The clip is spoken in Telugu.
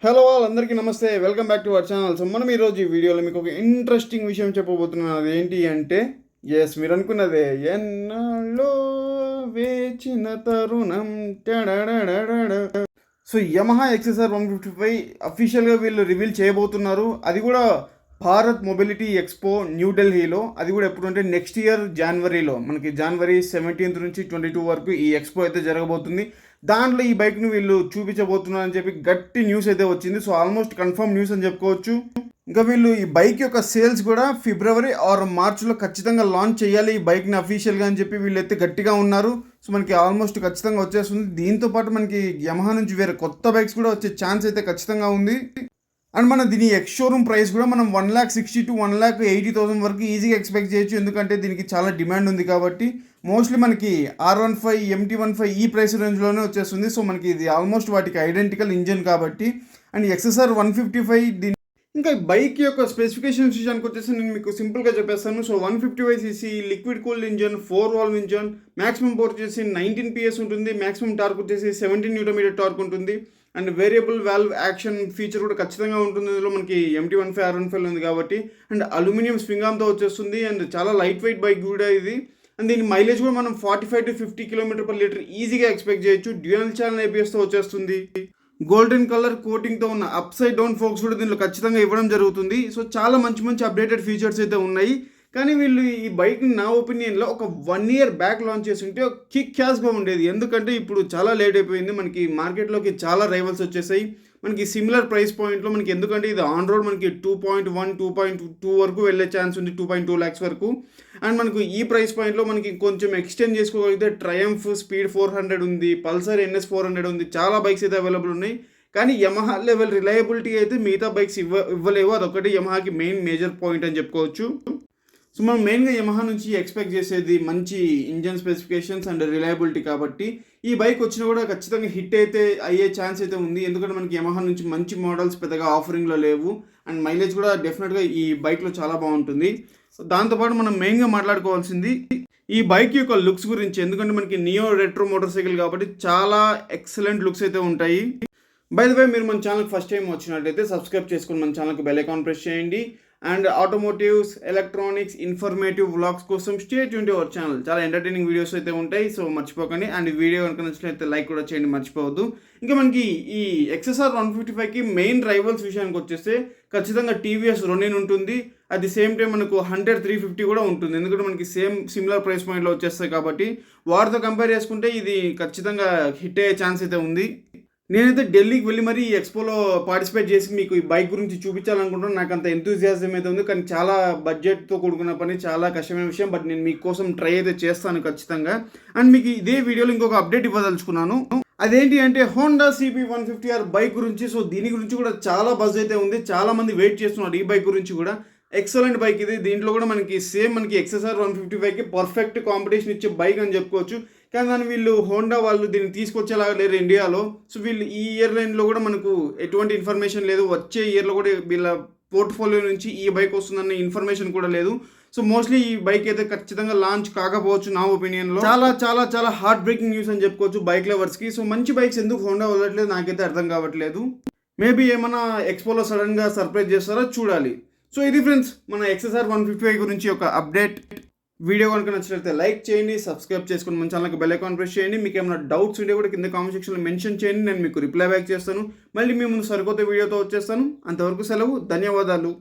హలో వాళ్ళందరికీ నమస్తే, welcome back to our channel. So మనం ఈరోజు ఈ వీడియోలో మీకు ఒక ఇంట్రెస్టింగ్ విషయం చెప్పబోతున్నాను. అది ఏంటి అంటే, మీరు అనుకున్నదే, ఎన్నాళ్ళో వేచిన తరుణం టడడడడడ. సో యమహా ఎక్స్ఎస్ఆర్ 155 అఫీషియల్గా వీళ్ళు రివీల్ చేయబోతున్నారు. అది కూడా భారత్ మొబిలిటీ ఎక్స్పో న్యూఢిల్లీలో. అది కూడా ఎప్పుడు అంటే నెక్స్ట్ ఇయర్ జనవరిలో, మనకి జనవరి 17 నుంచి 22 వరకు ఈ ఎక్స్పో అయితే జరగబోతుంది. దాంట్లో ఈ బైక్ను వీళ్ళు చూపించబోతున్నారు అని చెప్పి గట్టి న్యూస్ అయితే వచ్చింది. సో ఆల్మోస్ట్ కన్ఫర్మ్ న్యూస్ అని చెప్పుకోవచ్చు. ఇంకా వీళ్ళు ఈ బైక్ యొక్క సేల్స్ కూడా ఫిబ్రవరి ఆర్ మార్చ్లో ఖచ్చితంగా లాంచ్ చేయాలి ఈ బైక్ని అఫీషియల్గా అని చెప్పి వీళ్ళైతే గట్టిగా ఉన్నారు. సో మనకి ఆల్మోస్ట్ ఖచ్చితంగా వచ్చేస్తుంది. దీంతో పాటు మనకి యమహా నుంచి వేరే కొత్త బైక్స్ కూడా వచ్చే ఛాన్స్ అయితే ఖచ్చితంగా ఉంది. అండ్ మన దీని ఎక్స్ షోరూమ్ ప్రైస్ కూడా మనం 1,60,000 to 1,80,000 వరకు ఈజీగా ఎక్స్పెక్ట్ చేయొచ్చు. ఎందుకంటే దీనికి చాలా డిమాండ్ ఉంది కాబట్టి. మోస్ట్లీ మనకి R15 MT15 ఈ ప్రైస్ రేంజ్లోనే వచ్చేస్తుంది. సో మనకి ఇది ఆల్మోస్ట్ వాటికి ఐడెంటికల్ ఇంజన్ కాబట్టి. అండ్ ఎక్స్ఎస్ఆర్ 155 దీని ఇంకా బైక్ యొక్క స్పెసిఫికేషన్స్ విషయానికి వచ్చేసి నేను మీకు సింపుల్గా చెప్పేస్తాను. So 155cc liquid cooled engine, 4 valve engine, maximum power వచ్చేసి 19 PS ఉంటుంది. మాక్సిమం టార్క్ వచ్చేసి 17 Nm టార్క్ ఉంటుంది. And variable valve action feature కూడా ఖచ్చితంగా ఉంటుంది. ఇందులో మనకి MT15 R15 ఉంది కాబట్టి. అండ్ అల్యూమినియం స్ప్రింగ్ ఆర్మ్తో వచ్చేస్తుంది. అండ్ చాలా లైట్ వెయిట్ బైక్ కూడా ఇది. అండ్ దీని మైలేజ్ కూడా మనం 45 to 50 km/లీటర్ ఈజీగా ఎక్స్పెక్ట్ చేయొచ్చు. డ్యూయల్ ఛానల్ ABSతో వచ్చేస్తుంది. గోల్డెన్ కలర్ కోటింగ్తో ఉన్న అప్ సైడ్ డౌన్ ఫోక్స్ కూడా దీనిలో ఖచ్చితంగా ఇవ్వడం జరుగుతుంది. సో చాలా మంచి అప్డేటెడ్ ఫీచర్స్ అయితే ఉన్నాయి. కానీ వీళ్ళు ఈ బైక్ని నా ఒపీనియన్లో ఒక 1 year బ్యాక్ లాంచ్ చేసి ఉంటే కిక్ క్యాష్గా ఉండేది. ఎందుకంటే ఇప్పుడు చాలా లేట్ అయిపోయింది. మనకి మార్కెట్లోకి చాలా రైవల్స్ వచ్చేసాయి. మనకి సిమిలర్ ప్రైస్ పాయింట్లో మనకి, ఎందుకంటే ఇది ఆన్ రోడ్ మనకి 2.1 2.2 వరకు వెళ్ళే ఛాన్స్ ఉంది, 2.2 lakhs వరకు. అండ్ మనకు ఈ ప్రైస్ పాయింట్లో మనకి కొంచెం ఎక్స్టెండ్ చేసుకోగలిగితే ట్రయంఫ్ స్పీడ్ 400 ఉంది, పల్సర్ NS 400 ఉంది, చాలా బైక్స్ అయితే అవైలబుల్ ఉన్నాయి. కానీ యమహా లెవెల్ రిలయబిలిటీ అయితే మిగతా బైక్స్ ఇవ్వలేవు. అదొకటి యమహాకి మెయిన్ మేజర్ పాయింట్ అని చెప్పుకోవచ్చు. సో మనం మెయిన్గా యమహా నుంచి ఎక్స్పెక్ట్ చేసేది మంచి ఇంజన్ స్పెసిఫికేషన్స్ అండ్ రిలయబిలిటీ కాబట్టి. ఈ బైక్ వచ్చినా కూడా ఖచ్చితంగా హిట్ అయితే అయ్యే ఛాన్స్ అయితే ఉంది. ఎందుకంటే మనకి యమహా నుంచి మంచి మోడల్స్ పెద్దగా ఆఫరింగ్లో లేవు. అండ్ మైలేజ్ కూడా డెఫినెట్గా ఈ బైక్లో చాలా బాగుంటుంది. సో దాంతోపాటు మనం మెయిన్గా మాట్లాడుకోవాల్సింది ఈ బైక్ యొక్క లుక్స్ గురించి. ఎందుకంటే మనకి నియో రెట్రో మోటార్ సైకిల్ కాబట్టి చాలా ఎక్సలెంట్ లుక్స్ అయితే ఉంటాయి. బై ద వే, మీరు మన ఛానల్కి ఫస్ట్ టైం వచ్చినట్లయితే సబ్స్క్రైబ్ చేసుకుని మన ఛానల్కి బెల్ ఐకాన్ ప్రెస్ చేయండి. And automotives, electronics, informative vlogs కోసం stay tune to our channel. చాలా ఎంటర్టైనింగ్ వీడియోస్ అయితే ఉంటాయి. సో మర్చిపోకండి. అండ్ ఈ వీడియో కనుక నచ్చినట్లయితే లైక్ కూడా చేయండి, మర్చిపోవద్దు. ఇంకా మనకి ఈ ఎక్స్ఎస్ఆర్ 155కి మెయిన్ రైవల్స్ విషయానికి వచ్చేస్తే ఖచ్చితంగా TVS Ronin ఉంటుంది. అట్ ది సేమ్ టైం మనకు 100 350 కూడా ఉంటుంది. ఎందుకంటే మనకి సిమిలర్ ప్రైస్ పాయింట్లో వచ్చేస్తాయి కాబట్టి. వాటితో కంపేర్ చేసుకుంటే ఇది ఖచ్చితంగా హిట్ అయ్యే ఛాన్స్ అయితే ఉంది. నేనైతే ఢిల్లీకి వెళ్ళి మరి ఈ ఎక్స్పోలో పార్టిసిపేట్ చేసి మీకు ఈ బైక్ గురించి చూపించాలనుకుంటున్నాను. నాకు అంత ఎంతూజియాజం అయితే ఉంది. కానీ చాలా బడ్జెట్తో కూడుకున్న పని, చాలా కష్టమైన విషయం. బట్ నేను మీకోసం ట్రై అయితే చేస్తాను ఖచ్చితంగా. అండ్ మీకు ఇదే వీడియోలో ఇంకొక అప్డేట్ ఇవ్వదలుచుకున్నాను. అదేంటి అంటే హోండా CB 150R బైక్ గురించి. సో దీని గురించి కూడా చాలా బజ్ అయితే ఉంది. చాలా మంది వెయిట్ చేస్తున్నారు ఈ బైక్ గురించి కూడా. ఎక్సలెంట్ బైక్ ఇది. దీంట్లో కూడా మనకి మనకి ఎక్స్ఎస్ఆర్ 155కి పర్ఫెక్ట్ కాంపిటీషన్ ఇచ్చే బైక్ అని చెప్పుకోవచ్చు. కానీ దాన్ని వీళ్ళు హోండా వాళ్ళు దీన్ని తీసుకొచ్చేలాగా లేరు ఇండియాలో. సో వీళ్ళు ఈ ఇయర్ లైన్లో కూడా మనకు ఎటువంటి ఇన్ఫర్మేషన్ లేదు. వచ్చే ఇయర్లో కూడా వీళ్ళ పోర్ట్ఫోలియో నుంచి ఈ బైక్ వస్తుందన్న ఇన్ఫర్మేషన్ కూడా లేదు. సో మోస్ట్లీ ఈ బైక్ అయితే ఖచ్చితంగా లాంచ్ కాకపోవచ్చు నా ఒపీనియన్లో. చాలా హార్ట్ బ్రేకింగ్ న్యూస్ అని చెప్పుకోవచ్చు బైక్ లవర్స్కి. సో మంచి బైక్స్ ఎందుకు హోండా వదలట్లేదు నాకైతే అర్థం కావట్లేదు. మేబీ ఏమైనా ఎక్స్పోలో సడన్గా సర్ప్రైజ్ చేస్తారో చూడాలి. సో ఇది ఫ్రెండ్స్ మన ఎక్స్ఎస్ఆర్ 155 గురించి ఒక అప్డేట్. వీడియో కనుక నచ్చినట్లయితే లైక్ చేయండి, సబ్స్క్రైబ్ చేసుకుని మన ఛానల్కి బెల్ ఐకాన్ ప్రెస్ చేయండి. మీకు ఏమైనా డౌట్స్ ఉంటే కూడా కింద కామెంట్ సెక్షన్లో మెన్షన్ చేయండి. నేను మీకు రిప్లై బ్యాక్ చేస్తాను. మళ్ళీ మీ ముందు సరికొత్త వీడియోతో వచ్చేస్తాను. అంతవరకు సెలవు. ధన్యవాదాలు.